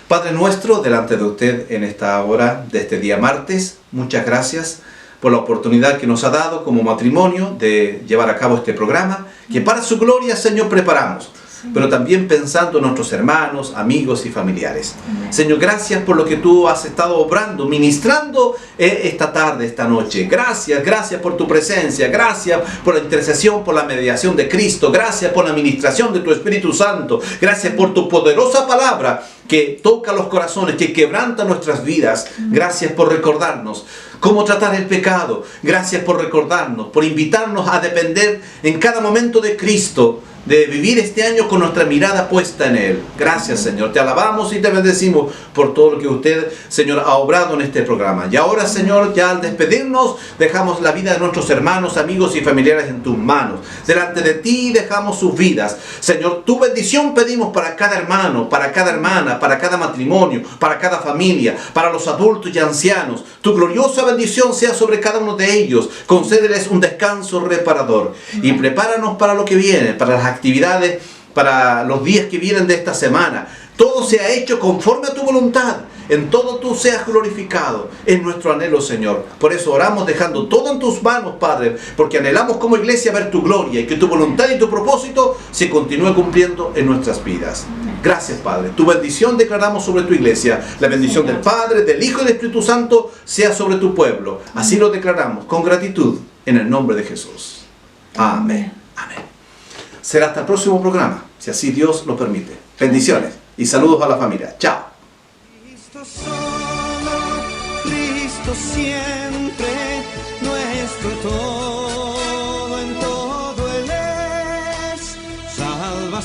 Padre nuestro, delante de usted en esta hora de este día martes, muchas gracias por la oportunidad que nos ha dado como matrimonio de llevar a cabo este programa, que para su gloria, Señor, preparamos, pero también pensando en nuestros hermanos, amigos y familiares. Señor, gracias por lo que tú has estado obrando, ministrando esta tarde, esta noche. Gracias por tu presencia, gracias por la intercesión, por la mediación de Cristo, gracias por la ministración de tu Espíritu Santo, gracias por tu poderosa palabra que toca los corazones, que quebranta nuestras vidas. Gracias por recordarnos cómo tratar el pecado. Gracias por recordarnos, por invitarnos a depender en cada momento de Cristo, de vivir este año con nuestra mirada puesta en Él. Gracias, Señor. Te alabamos y te bendecimos por todo lo que usted, Señor, ha obrado en este programa. Y ahora, Señor, ya al despedirnos, dejamos la vida de nuestros hermanos, amigos y familiares en tus manos. Delante de ti dejamos sus vidas. Señor, tu bendición pedimos para cada hermano, para cada hermana, para cada matrimonio, para cada familia, para los adultos y ancianos. Tu gloriosa bendición sea sobre cada uno de ellos. Concédeles un descanso reparador. Y prepáranos para lo que viene, para las actividades, para los días que vienen de esta semana. Todo sea hecho conforme a tu voluntad. En todo tú seas glorificado. Es nuestro anhelo, Señor. Por eso oramos dejando todo en tus manos, Padre, porque anhelamos como iglesia ver tu gloria y que tu voluntad y tu propósito se continúe cumpliendo en nuestras vidas. Gracias, Padre. Tu bendición declaramos sobre tu iglesia. La bendición del Padre, del Hijo y del Espíritu Santo sea sobre tu pueblo. Así lo declaramos con gratitud en el nombre de Jesús. Amén. Amén. Será hasta el próximo programa, si así Dios lo permite. Bendiciones y saludos a la familia. Chao. Cristo solo, Cristo siempre, nuestro todo, en todo Él es. Salva,